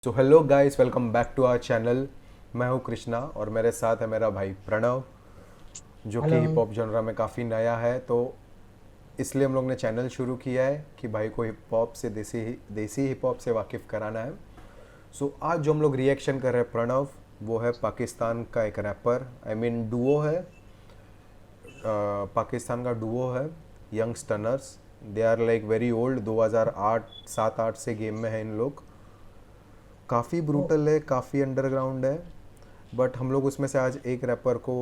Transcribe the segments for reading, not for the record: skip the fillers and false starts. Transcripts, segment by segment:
So hello guys, welcome back to our channel. मैं हूं कृष्णा और मेरे साथ है मेरा भाई प्रणव, जो कि हेलो। हिप हॉप जॉनरा में काफ़ी नया है। तो इसलिए हम लोग ने चैनल शुरू किया है कि भाई को हिप हॉप से देसी हिप हॉप से वाकिफ़ कराना है। सो आज जो हम लोग रिएक्शन कर रहे हैं प्रणव, वो है पाकिस्तान का एक रैपर, आई मीन डुओ है। पाकिस्तान का डुओ है Young Stunners. They are like very old, 2008 7 8 से गेम में है इन लोग। काफ़ी ओ, ब्रूटल है, काफ़ी अंडरग्राउंड है। बट हम लोग उसमें से आज एक रैपर को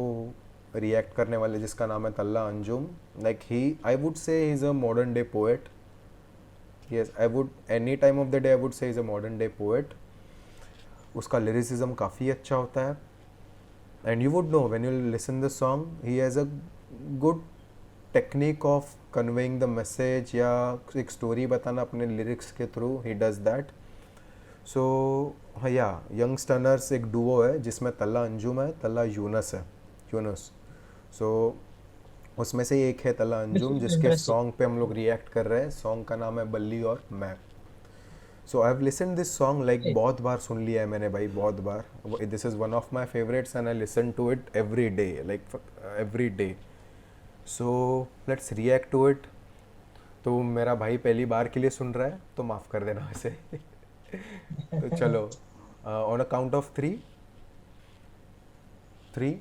रिएक्ट करने वाले, जिसका नाम है Talha Anjum. Like he, I would say he is a modern day poet. Yes, I would any time of the day I would say is a modern day poet. उसका लिरिसिज्म काफ़ी अच्छा होता है। And you would know when you listen the song, he has a good technique of conveying the message, या एक story बताना अपने lyrics के through. He does that. So या यंग स्टनर्स एक डुओ है जिसमें तल्ला अंजुम है, तल्ला यूनस है, यूनस। सो उसमें से एक है तल्ला अंजुम, जिसके इंटरेस्टिंग। सॉन्ग पे हम लोग रिएक्ट कर रहे हैं। सॉन्ग का नाम है बल्ली और मैं। So I have listen this song, like बहुत बार सुन लिया है मैंने भाई, बहुत बार। This is one of my favourites and I listen to it every day, like every day. So let's react to it. तो मेरा भाई पहली बार के लिए सुन रहा है तो माफ़ कर देना वैसे। तो चलो, on a count of three, 3,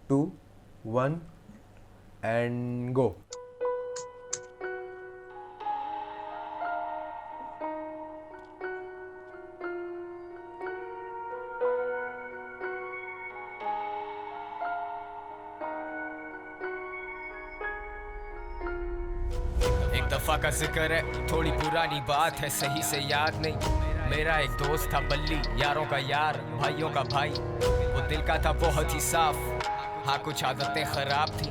2, 1 and go. एक दफा का जिक्र है, थोड़ी पुरानी बात है, सही से याद नहीं। मेरा एक दोस्त था बल्ली, यारों का यार, भाइयों का भाई। वो दिल का था बहुत ही साफ, हाँ कुछ आदतें खराब थी।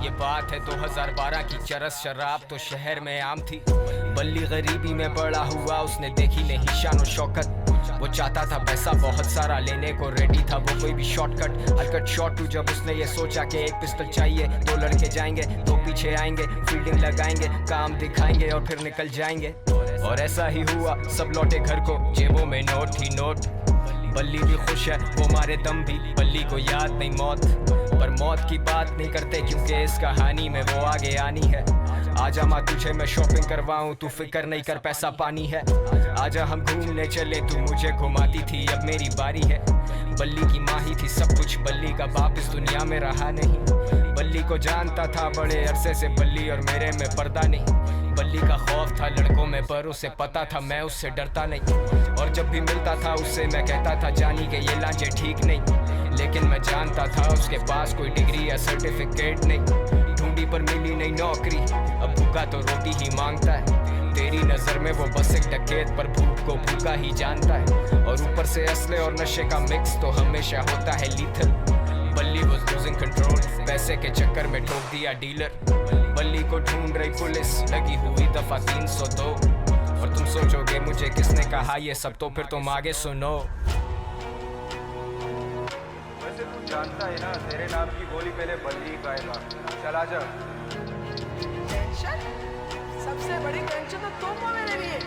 ये बात है 2012 की, चरस शराब तो शहर में आम थी। बल्ली गरीबी में बड़ा हुआ, उसने देखी नहीं शान और शौकत। वो चाहता था पैसा बहुत सारा, लेने को रेडी था वो कोई भी शॉर्टकट। हलकट शॉट टू जब उसने ये सोचा कि एक पिस्टल चाहिए, दो लड़के जाएंगे, दो पीछे आएंगे, फील्डिंग लगाएंगे, काम दिखाएंगे और फिर निकल जाएंगे। और ऐसा ही हुआ, सब लौटे घर को, जेबों में नोट ही नोट। बल्ली भी खुश है, वो मारे दम भी, बल्ली को याद नहीं मौत। पर मौत की बात नहीं करते क्योंकि इस कहानी में वो आगे आनी है। आजा माँ तुझे मैं शॉपिंग करवाऊं, तू फिक्र नहीं कर पैसा पानी है। आजा हम घूमने चले, तू मुझे घुमाती थी, अब मेरी बारी है। बल्ली की माँ ही थी सब कुछ, बल्ली का बाप इस दुनिया में रहा नहीं। बल्ली को जानता था बड़े अरसे से, बल्ली और मेरे में पर्दा नहीं। बल्ली का खौफ था लड़कों में, पर उसे पता था मैं उससे डरता नहीं। और जब भी मिलता था उससे मैं कहता था जानी के ये लांचे ठीक नहीं। लेकिन मैं जानता था उसके पास कोई डिग्री या सर्टिफिकेट नहीं। ढूंढी पर मिली नहीं नौकरी, अब भूखा तो रोटी ही मांगता है। तेरी नजर में वो बस एक डकैत, पर भूख को भूखा ही जानता है। और ऊपर से असले और नशे का मिक्स तो हमेशा होता है लीथल। बल्ली was losing control, पैसे के चक्कर में ठोक दिया डीलर। बल्ली को ढूंढ रही पुलिस, लगी हुई दफा 302। और तुम सोचोगे मुझे किसने कहा ये सब, तो फिर तुम आगे सुनो। वैसे तू जानता है ना, तेरे नाम की गोली पहले बल्ली खाएगा। चला जा। टेंशन? सबसे बड़ी टेंशन तो तुम हो मेरे लिए।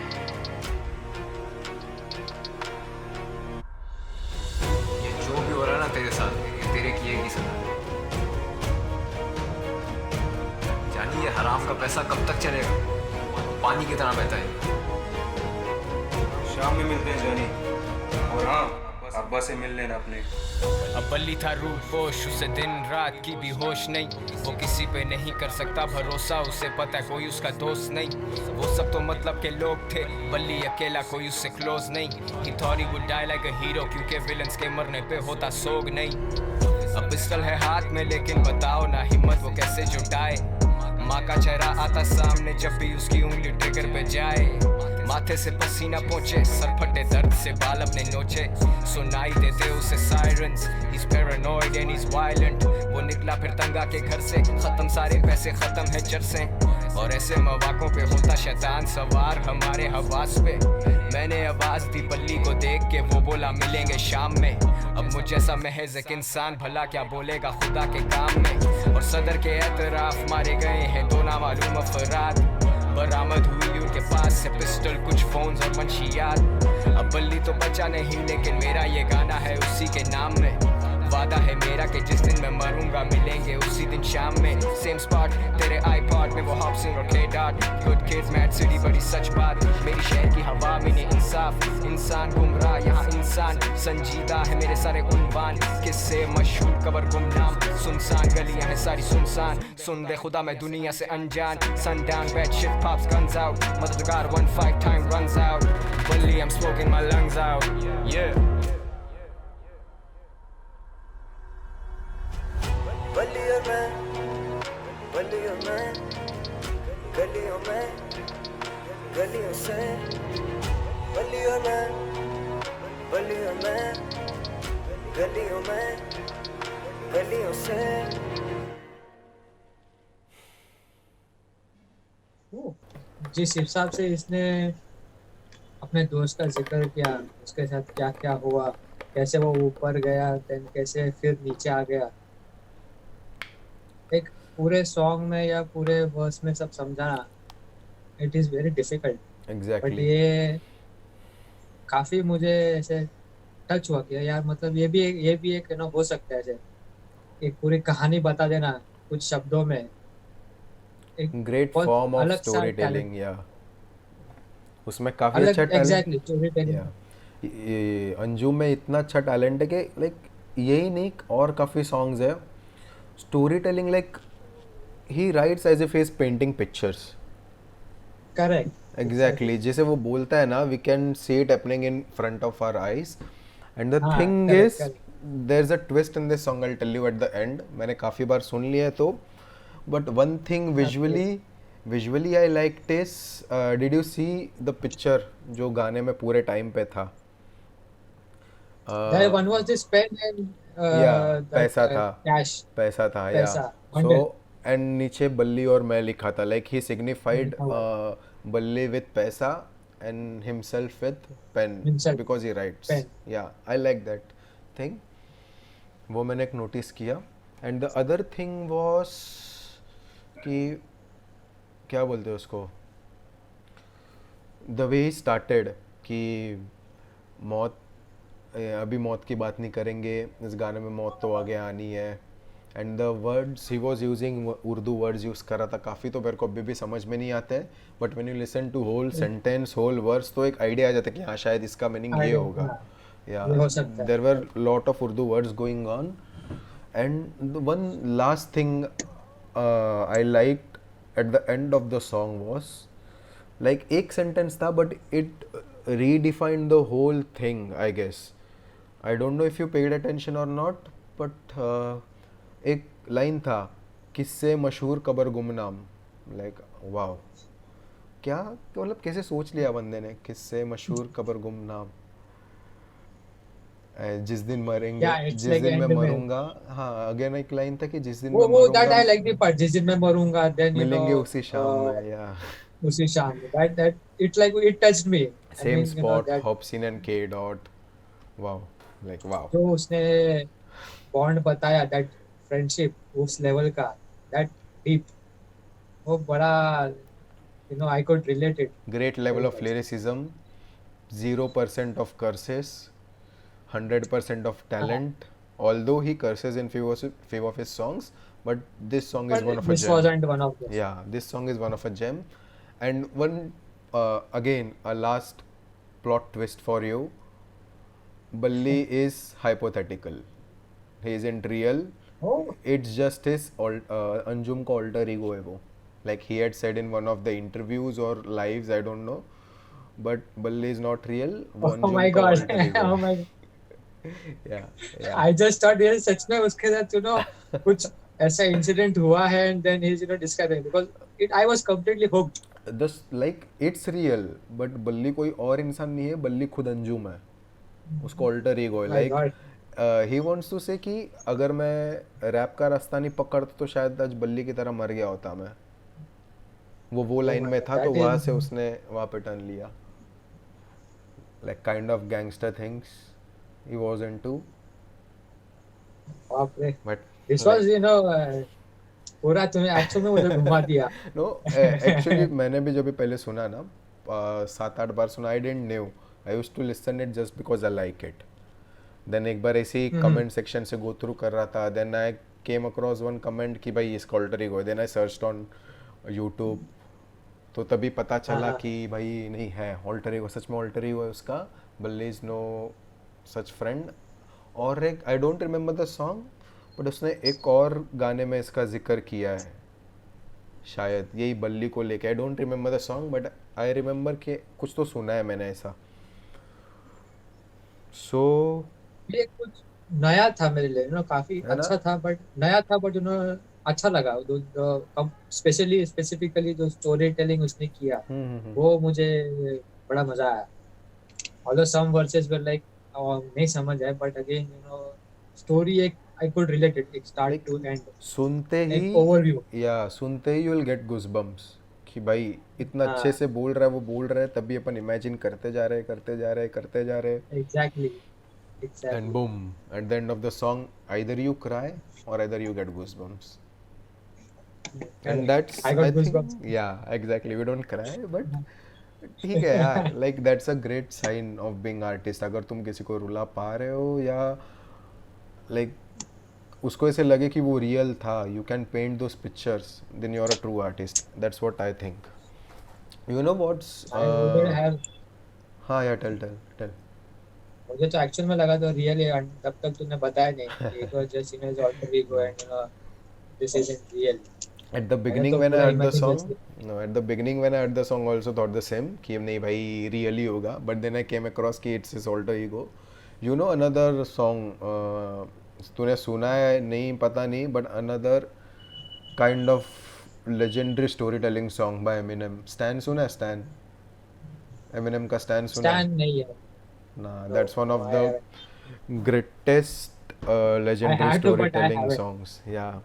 ये जो भी हो रहा है ना तेरे साथ, ये तेरे किए की सजा। जानी ये हराम का पैसा कब तक चलेगा, पानी की तरह बहता है। शाम में मिलते हैं जानी। और हाँ, अब्बा से मिल लेना अपने। अब बल्ली था रूपोश, उसे दिन रात की भी होश नहीं। वो किसी पे नहीं कर सकता भरोसा, उसे पता है कोई उसका दोस्त नहीं। वो सब तो मतलब के लोग थे, बल्ली अकेला कोई उससे क्लोज नहीं। He thought he would die like a hero, क्योंकि विलन्स के मरने पे होता सोग नहीं। अब पिस्टल है हाथ में, लेकिन बताओ ना हिम्मत वो कैसे जुटाए। माँ का चेहरा आता सामने जब भी उसकी उंगली ट्रिगर पे जाए। माथे से पसीना पहुंचे, सर फटे दर्द से बाल अपने नोचे। सुनाई देते उसे sirens, he's paranoid and he's violent। वो निकला फिर तंगा के घर से, खत्म सारे पैसे, खत्म है चरसें। और ऐसे मौकों पे होता शैतान सवार हमारे हवास पे। मैंने आवाज दी बल्ली को देख के, वो बोला मिलेंगे शाम में। अब मुझ जैसा महज एक इंसान भला क्या बोलेगा खुदा के काम में। और सदर के एतराफ मारे गए हैं दो नामालूम अफराद। बरामद हुई उनके पास से पिस्टल, कुछ फोन्स और मंशियात। अब बल्ली तो बचा नहीं लेकिन मेरा ये गाना है उसी के नाम में। वादा है मेरा कि जिस दिन मैं मरूंगा मिलेंगे उसी दिन शाम में सेम स्पॉट तेरे आईपॉड में वो हॉपसिंग और के dot good kids mad city बड़ी सच बात मेरी शहर की हवा में ने इंसाफ इंसान गुमराह यहाँ इंसान संजीदा है मेरे सारे उन्वान किससे मशहूर कबर गुमनाम सुनसान गलियां हैं सारी सुनसान सुन दे खुदा मैं दुनिया से अनजान sundown bad shit pops guns out मददगार 1-5 time runs out Bully I'm smoking my lungs out yeah गलियों में गलियों में गलियों से गलियों में गलियों में गलियों से जिस हिसाब से इसने अपने दोस्त का जिक्र किया उसके साथ क्या क्या हुआ कैसे वो ऊपर गया देन कैसे फिर नीचे आ गया एक पूरे सॉन्ग में या पूरे वर्स में सब समझाना it is very difficult but exactly ये काफी मुझे ऐसे टच हुआ कि यार मतलब ये भी एक हो सकता है ऐसे एक पूरी कहानी बता देना कुछ शब्दों में एक ग्रेट बहुत फॉर्म ऑफ अलग सा स्टोरी talent। टेलिंग या उसमें काफी अलग अच्छा टैलेंट एग्जैक्टली स्टोरी टेलिंग या ये अंजुम में इतना अच्छा टैलेंट है कि लाइक यही नहीं और काफ़ी सॉन्ग्स है story telling like he writes as if he is painting pictures correct exactly जैसे वो बोलता है ना we can see it happening in front of our eyes and the हाँ thing correct is correct there is a twist in this song I tell you at the end मैंने काफ़ी बार सुन लिया है तो but one thing visually I like this did you see the picture जो गाने में पूरे टाइम पे था There one was this pen and या that पैसा था cash या पैसा सो 100 एंड नीचे बल्ली और मैं लिखा था लाइक ही सिग्निफाइड लिखा हुआ बल्ली विथ पैसा and himself with pen himself because he writes pen या आई लाइक दैट थिंग वो मैंने एक नोटिस किया and the other thing was कि क्या बोलते हैं उसको द वे ही स्टार्टेड कि मौत अभी मौत की बात नहीं करेंगे इस गाने में मौत तो आगे आनी है and the words he was using Urdu words use कर रहा था काफ़ी तो मेरे को अभी भी समझ में नहीं आते हैं but when you listen to whole sentence whole words तो एक आइडिया आ जाता है कि हाँ शायद इसका मीनिंग ये होगा हाँ या ये हो सकता है there were lot of Urdu words going on and one last thing I like at the end of the song was like एक सेंटेंस था but it redefined the whole thing I guess I don't know if you paid attention or not but एक line था किससे मशहूर cover गुमनाम like wow क्या मतलब कैसे सोच लिया बंदे ने किससे मशहूर कबर गुमनाम जिस दिन मरेंगे yeah it's जिस like दिन मैं end में मरूंगा हाँ अगेन एक लाइन था कि जिस दिन वो मैं वो दैट मरूंगा आई लाइक द पार्ट जिस दिन मैं मरूंगा देन मिलेंगे उसी शाम में या उसी शाम में that it like it touched me I same mean spot that Hopsin and K dot wow like wow जो उसने बॉन्ड बताया दैट फ्रेंडशिप उस लेवल का दैट डीप वो बड़ा I could relate it great level very of much lyricism 0% of curses 100% of talent although he curses in few of his songs but this song is but one of a this gem wasn't one of them yeah this song is one of a gem and one again a last plot twist for you Balli is hypothetical he isn't real oh it's just his Anjum का alter ego है वो like he had said in one of the interviews or lives I don't know but Balli is not real वो oh Anjum my का god alter ego oh है my yeah I just thought ये सच में उसके साथ कुछ ऐसा incident हुआ है and then he's describing because I was completely hooked this like it's real but बल्ली कोई और इंसान नहीं है बल्ली खुद अंजुम है उसको alter ego है my like god he wants to say कि अगर मैं रैप का रास्ता नहीं पकड़ता तो शायद आज बल्ली की तरह मर गया होता मैं वो oh लाइन my में god था तो that वहां is से उसने वहां पे टर्न लिया like kind of gangster things he was into बाप रे but this like was पूरा तुम्हें एक्चुअल में मुझे घुमा दिया no actually मैंने भी जब भी पहले सुना ना 7-8 बार सुना I didn't know I use to listen it just because I like it. Then एक बार ऐसे ही कमेंट सेक्शन से गो थ्रू कर रहा था, then I came across one comment कि भाई इसका अल्टर ईगो है. Then I searched on YouTube, तो तभी पता चला हाँ. कि भाई नहीं है अल्टर ईगो, सच में अल्टर ईगो है उसका. बल्ले इज नो सच फ्रेंड. और एक I don't remember the song, but उसने एक और गाने में इसका जिक्र किया है शायद, यही बल्ली को लेके. I don't remember the song, but I remember कि कुछ तो सुना है मैंने ऐसा. सो ये कुछ नया था मेरे लिए, काफी है ना? अच्छा था, बट नया था, बट अच्छा लगा. स्पेसिफिकली जो स्टोरी टेलिंग उसने किया, वो मुझे बड़ा मजा आया. Although some verses were like नहीं समझ आए, बट अगेन स्टोरी एक I could relate it start to end. सुनते एक ही ओवरव्यू. सुनते ही यू विल गेट गूज़बम्प्स कि भाई इतना अच्छे से बोल रहा है, वो बोल रहा है, तभी अपन इमेजिन करते जा रहे exactly. and boom, at the end of the song either you cry or either you get goosebumps. And that's I got I think goosebumps. yeah, exactly, we don't cry but ठीक है यार, like that's a great sign of being artist. अगर तुम किसी को रुला पा रहे हो या like उसको ऐसे लगे कि वो रियल था, you can paint those pictures, then you're a true artist. That's what I think. You know what's हाँ यार, tell. मुझे तो एक्चुअल में लगा तो रियल है, तब तक तूने बताया नहीं. It was just in his alter ego and this isn't real. At the beginning when I heard the song, at the beginning when I heard the song, also thought the same कि नहीं भाई real ही होगा. But then I came across कि it's his alter ego. You know another song, तूने सुना है नहीं पता नहीं, but another kind of legendary storytelling song by Eminem. Stan सुना है? Stan. Eminem का Stan सुना है? स्टैंड नहीं है. Nah, that's one of the greatest legendary I had to, but I storytelling haven't. songs. Yeah.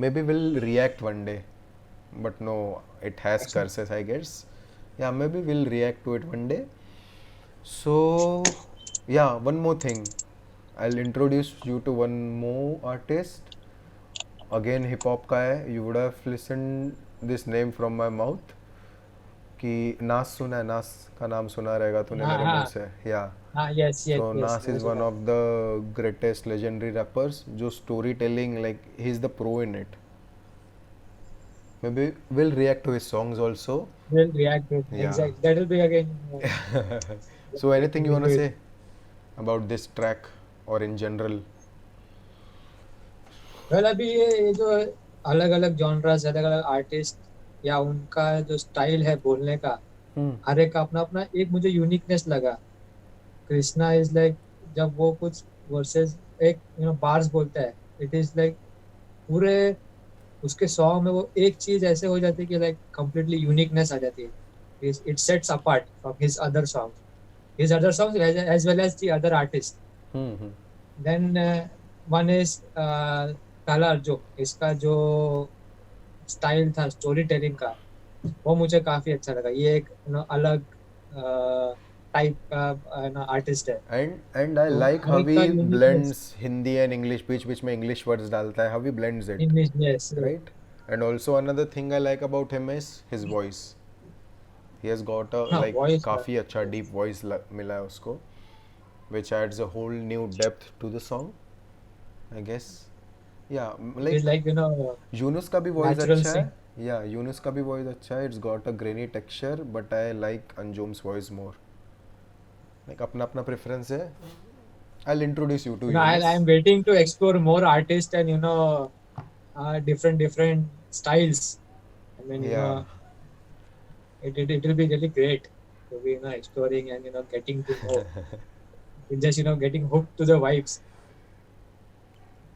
Maybe we'll react one day. But no, it has curses, I guess. Yeah, maybe we'll react to it one day. So, yeah, one more thing. I'll introduce you to one more artist. Again, hip hop का है. You would have listened this name from my mouth. कि नास सुना है, नास का नाम सुना रहेगा तूने मेरे मुंह से. या yes. so Nas is one of the greatest legendary rappers जो storytelling, like he's the pro in it. Maybe we'll react to his songs also. We'll react to it. Yeah. Exactly. That will be again. So anything you want to say about this track or in general? Well, अभी ये जो अलग अलग genres, अलग अलग artist या उनका जो स्टाइल है बोलने का, हर एक का अपना अपना एक मुझे यूनिकनेस लगा. कृष्णा इज लाइक जब वो कुछ वर्सेस एक बार्स बोलता है, इट इज लाइक पूरे उसके सॉन्ग में वो एक चीज ऐसे हो जाती है कि लाइक कंप्लीटली यूनिकनेस आ जाती है. It sets apart from his other songs as well as the other artist. Then one is Kala Arjun. इसका जो स्टाइल था स्टोरी टेलिंग का, वो मुझे काफी अच्छा लगा. ये एक अलग टाइप का आर्टिस्ट है. And I like how he blends Hindi and English, बीच में English words डालता है, how he blends it. English, yes, right? And also another thing I like about him is his voice. He has got a like voice, काफी अच्छा deep voice मिला है उसको, which adds a whole new depth to the song, I guess. Yeah, It's like Yunus का भी voice natural अच्छा है. sing. Yeah, Yunus का भी voice अच्छा है. It's got a grainy texture, but I like Anjum's voice more. Like अपना preference है. I'll introduce you to Yunus. I'm waiting to explore more artists and different styles. I mean, Yeah. it will be really great to be exploring and getting to know. Just getting hooked to the vibes.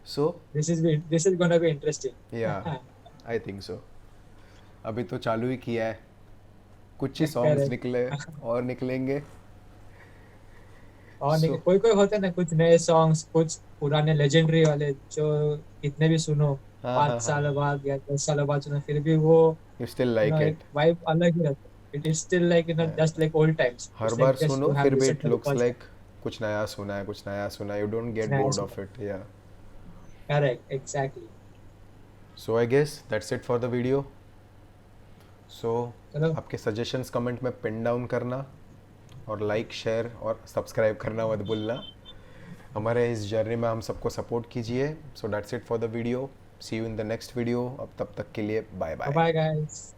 So This is gonna be interesting. yeah, I think so. अभी तो चालू ही किया है. कुछ ही songs निकले और निकलेंगे. और कोई होते हैं ना कुछ नए सॉन्ग्स, कुछ पुराने लेजेंडरी वाले जो कितने भी सुनो 5 साल बाद या 10 साल बाद सुनो, फिर भी वो You still like it. Vibe अलग ही रहता है. It is still like just like old times. Her It's bar like just सुनो you have फिर भी listened it to the looks first like कुछ नया सुना है. You don't get नया bored सुना. of it. Yeah. time. Correct, exactly. So I guess that's it for the video. So चलो आपके suggestions comment में pin down करना. और लाइक शेयर और सब्सक्राइब करना मत भूलना। हमारे इस जर्नी में हम सबको सपोर्ट कीजिए। So that's it for the video. See you in the next video. अब तब तक के लिए बाय बाय। Bye guys.